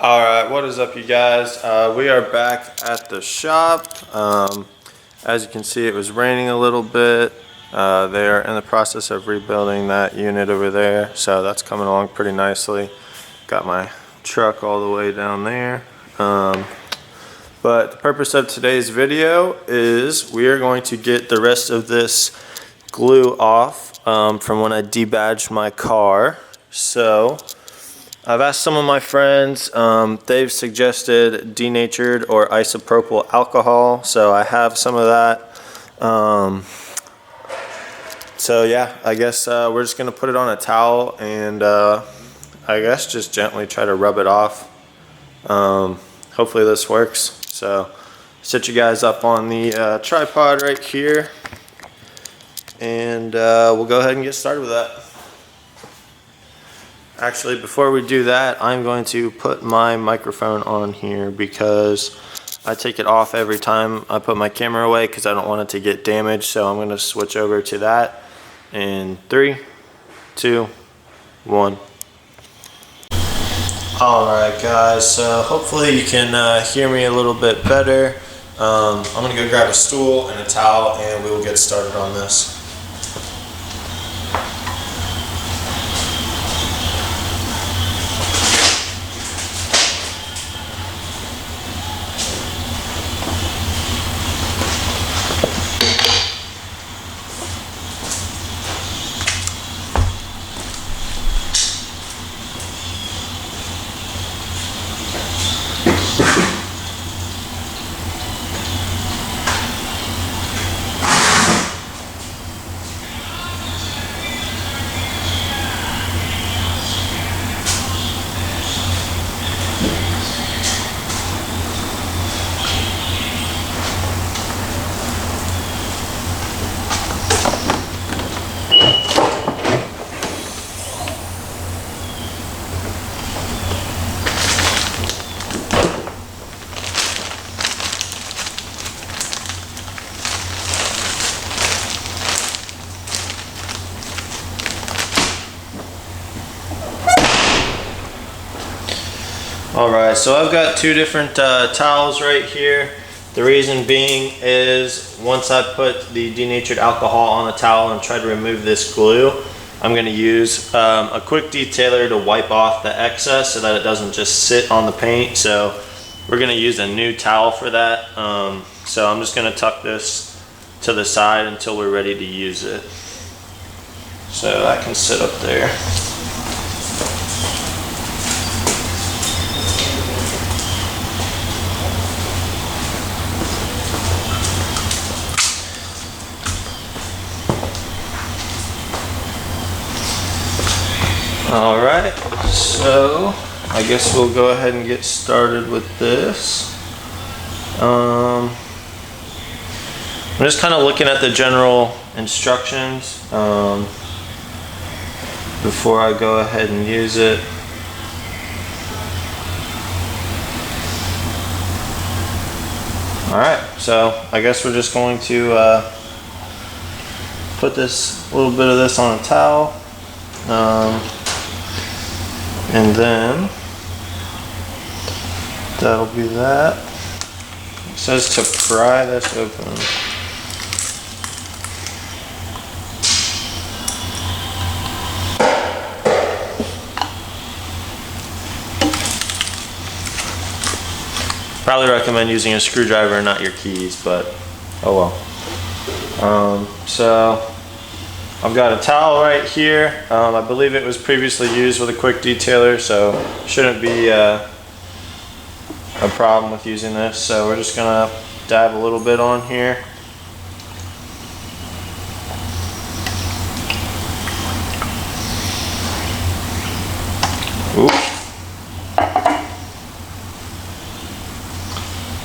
Alright, what is up you guys? We are back at the shop. As you can see, it was raining a little bit. They are in the process of rebuilding that unit over there, so that's coming along pretty nicely. Got my truck all the way down there. But the purpose of today's video is we are going to get the rest of this glue off from when I debadged my car. So I've asked some of my friends, they've suggested denatured or isopropyl alcohol, so I have some of that. So yeah, I guess we're just going to put it on a towel and I guess just gently try to rub it off. Hopefully this works. So set you guys up on the tripod right here and we'll go ahead and get started with that. Actually, before we do that, I'm going to put my microphone on here because I take it off every time I put my camera away because I don't want it to get damaged. So I'm going to switch over to that in 3, 2, 1. Alright guys, so hopefully you can hear me a little bit better. I'm going to go grab a stool and a towel and we will get started on this. Alright, so I've got two different towels right here. The reason being is once I put the denatured alcohol on the towel and try to remove this glue, I'm going to use a quick detailer to wipe off the excess so that it doesn't just sit on the paint. So we're going to use a new towel for that. So I'm just going to tuck this to the side until we're ready to use it. So that can sit up there. Alright, so I guess we'll go ahead and get started with this. I'm just kind of looking at the general instructions before I go ahead and use it. Alright, so I guess we're just going to put this a little bit of this on a towel. And then that'll be that. It says to pry this open. Probably recommend using a screwdriver and not your keys, but oh well. So I've got a towel right here. I believe it was previously used with a quick detailer, so shouldn't be a problem with using this. So we're just gonna dab a little bit on here. Oops.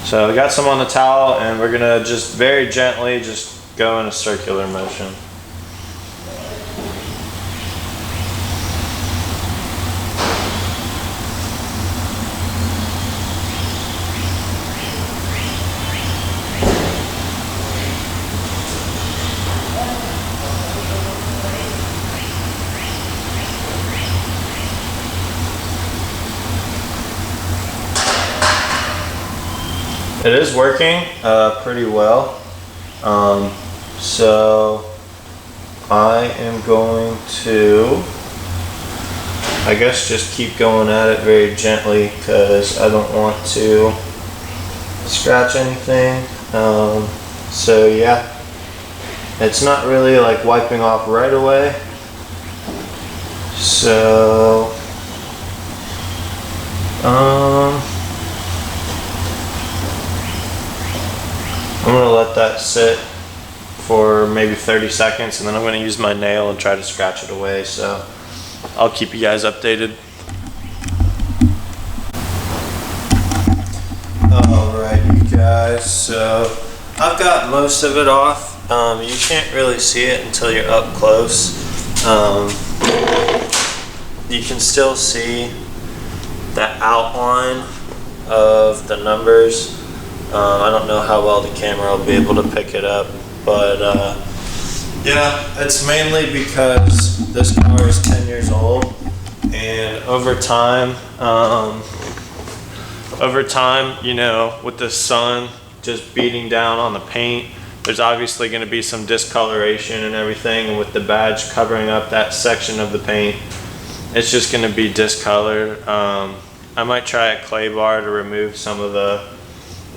So we got some on the towel and we're gonna just very gently just go in a circular motion. It is working pretty well. So I am going to, I guess, just keep going at it very gently because I don't want to scratch anything. So yeah, it's not really like wiping off right away. So I'm gonna let that sit for maybe 30 seconds and then I'm gonna use my nail and try to scratch it away. So I'll keep you guys updated. Alright, you guys, so I've got most of it off. You can't really see it until you're up close. You can still see the outline of the numbers. I don't know how well the camera will be able to pick it up, but yeah, it's mainly because this car is 10 years old, and over time, you know, with the sun just beating down on the paint, there's obviously going to be some discoloration and everything, and with the badge covering up that section of the paint, it's just going to be discolored. I might try a clay bar to remove some of the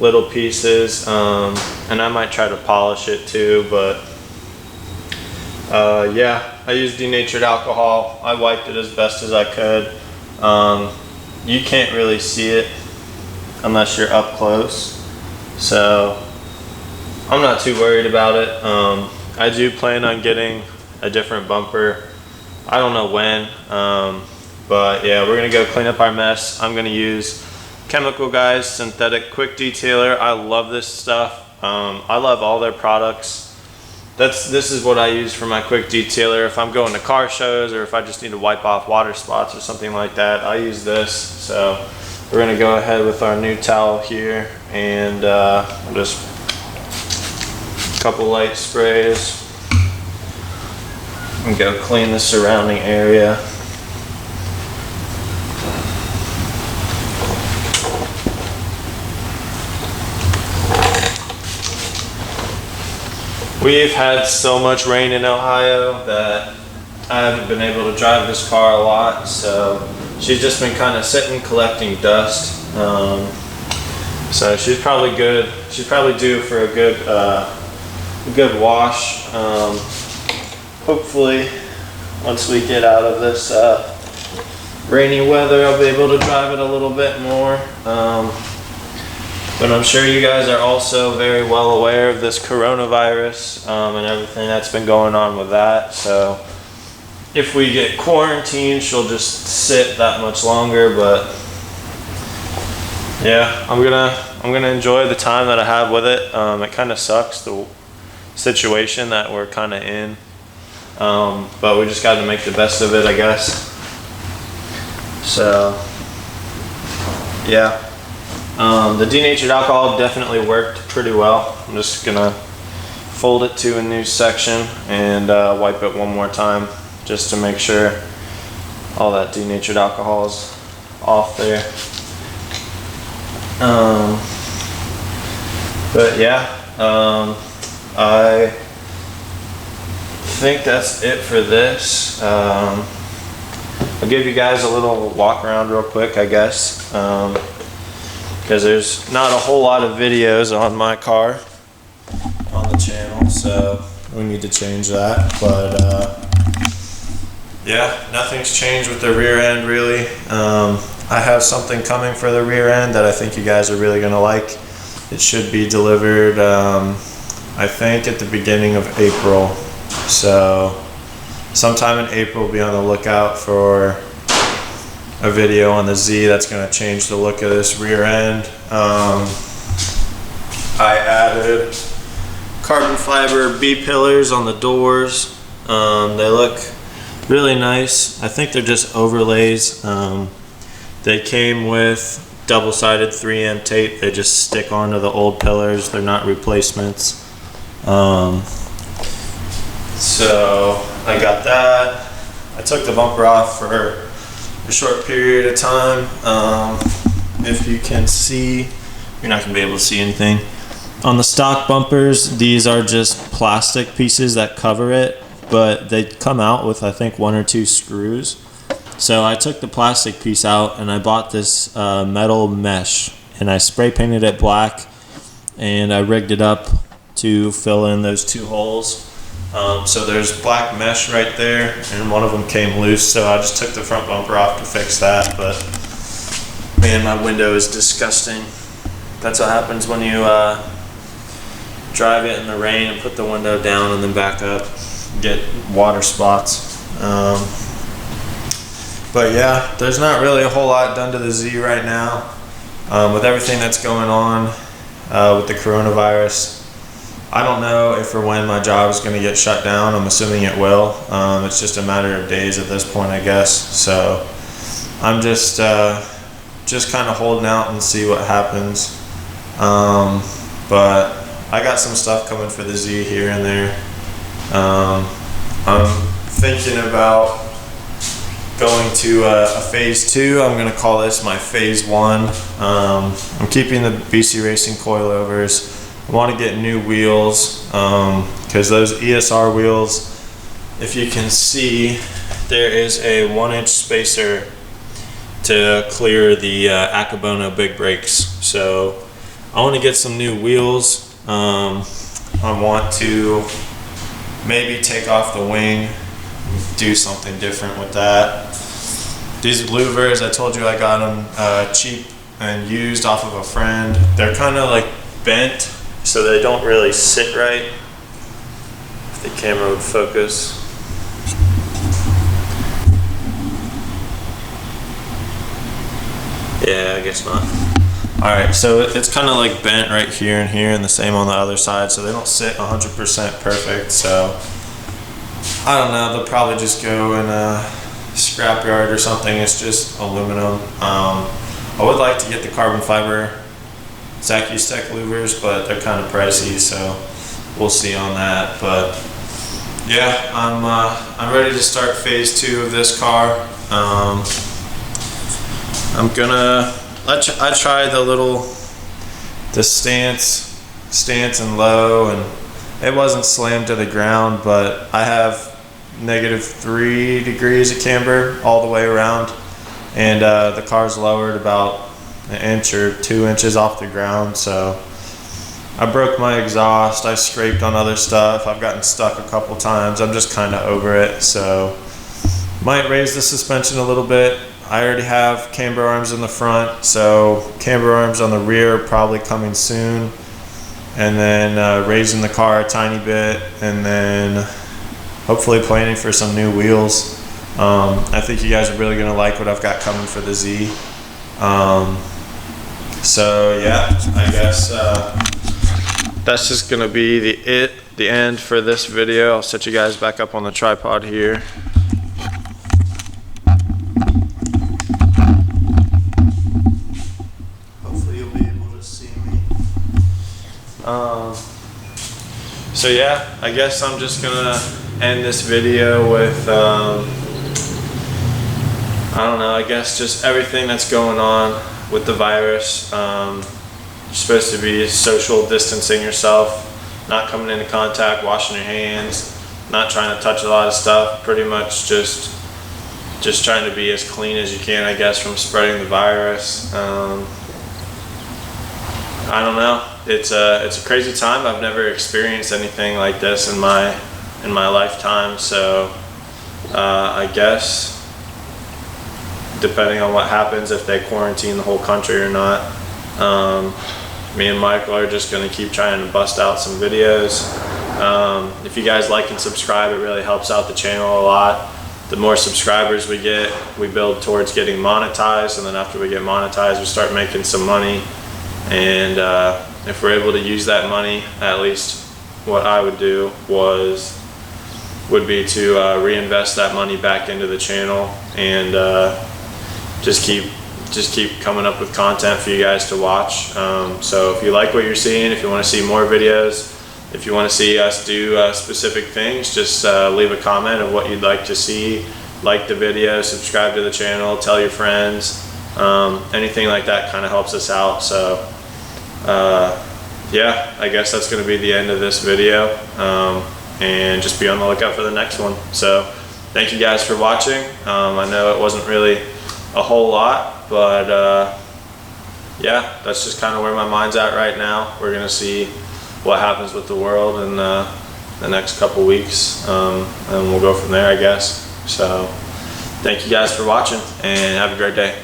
little pieces, and I might try to polish it too, but yeah, I used denatured alcohol. I wiped it as best as I could. You can't really see it unless you're up close, so I'm not too worried about it. I do plan on getting a different bumper. I don't know when, but yeah, we're gonna go clean up our mess. I'm gonna use Chemical Guys synthetic quick detailer. I love this stuff. I love all their products. This is what I use for my quick detailer. If I'm going to car shows or if I just need to wipe off water spots or something like that, I use this. So we're gonna go ahead with our new towel here and just a couple light sprays and go clean the surrounding area. We've had so much rain in Ohio that I haven't been able to drive this car a lot, so she's just been kind of sitting collecting dust. So she's probably good. She's probably due for a good wash. Hopefully, once we get out of this rainy weather, I'll be able to drive it a little bit more. But I'm sure you guys are also very well aware of this coronavirus and everything that's been going on with that. So if we get quarantined, she'll just sit that much longer. But yeah, I'm gonna enjoy the time that I have with it. It kind of sucks, the situation that we're kind of in, but we just got to make the best of it, I guess. So yeah. The denatured alcohol definitely worked pretty well. I'm just gonna fold it to a new section and wipe it one more time just to make sure all that denatured alcohol is off there. But yeah, I think that's it for this. I'll give you guys a little walk around real quick, I guess. Because there's not a whole lot of videos on my car on the channel, so we need to change that. But yeah, nothing's changed with the rear end really. I have something coming for the rear end that I think you guys are really gonna like. It should be delivered I think at the beginning of April, so sometime in April be on the lookout for a video on the Z that's going to change the look of this rear end. I added carbon fiber B-pillars on the doors. They look really nice. I think they're just overlays. They came with double-sided 3M tape. They just stick onto the old pillars. They're not replacements. So I got that. I took the bumper off for a short period of time. If you can see you're not gonna be able to see anything. On the stock bumpers, these are just plastic pieces that cover it, but they come out with, I think, 1 or 2 screws. So I took the plastic piece out and I bought this metal mesh, and I spray painted it black, and I rigged it up to fill in those 2 holes. So there's black mesh right there, and one of them came loose, so I just took the front bumper off to fix that. But man, my window is disgusting. That's what happens when you drive it in the rain and put the window down and then back up, get water spots. But yeah, there's not really a whole lot done to the Z right now. With everything that's going on with the coronavirus, I don't know if or when my job is going to get shut down. I'm assuming it will. It's just a matter of days at this point, I guess. So I'm just kind of holding out and see what happens. But I got some stuff coming for the Z here and there. I'm thinking about going to a phase 2. I'm going to call this my phase 1. I'm keeping the BC Racing coilovers. I want to get new wheels because those ESR wheels, if you can see, there is a 1-inch spacer to clear the Accabono big brakes. So I want to get some new wheels. I want to maybe take off the wing, do something different with that. These louvers, I told you I got them cheap and used off of a friend. They're kind of like bent, so they don't really sit right. If the camera would focus. Yeah, I guess not. Alright, so it's kind of like bent right here and the same on the other side, so they don't sit 100% perfect. So I don't know, they'll probably just go in a scrapyard or something. It's just aluminum. I would like to get the carbon fiber Zacustec louvers, but they're kind of pricey, so we'll see on that. But yeah, I'm ready to start phase 2 of this car. I'm gonna I tried the stance and low, and it wasn't slammed to the ground, but I have -3 degrees of camber all the way around, and the car's lowered about 1 inch or 2 inches off the ground. So I broke my exhaust, I scraped on other stuff, I've gotten stuck a couple times. I'm just kind of over it, so might raise the suspension a little bit. I already have camber arms in the front, so camber arms on the rear probably coming soon, and then raising the car a tiny bit, and then hopefully planning for some new wheels. I think you guys are really going to like what I've got coming for the Z. So yeah, I guess that's just going to be the end for this video. I'll set you guys back up on the tripod here. So yeah, I guess I'm just gonna end this video with I don't know, I guess just everything that's going on with the virus. You're supposed to be social distancing yourself, not coming into contact, washing your hands, not trying to touch a lot of stuff, pretty much just trying to be as clean as you can, I guess, from spreading the virus. I don't know. It's a crazy time. I've never experienced anything like this in my lifetime. So I guess depending on what happens, if they quarantine the whole country or not, me and Michael are just going to keep trying to bust out some videos. If you guys like and subscribe, it really helps out the channel a lot. The more subscribers we get, we build towards getting monetized, and then after we get monetized, we start making some money. And if we're able to use that money, at least what I would do would be to reinvest that money back into the channel, and just keep coming up with content for you guys to watch. So if you like what you're seeing, if you want to see more videos, if you want to see us do specific things, just leave a comment of what you'd like to see. Like the video, subscribe to the channel, tell your friends. Anything like that kind of helps us out. So yeah, I guess that's going to be the end of this video, and just be on the lookout for the next one. So thank you guys for watching. I know it wasn't really a whole lot, but yeah, that's just kind of where my mind's at right now. We're going to see what happens with the world in the next couple weeks, and we'll go from there, I guess. So thank you guys for watching, and have a great day.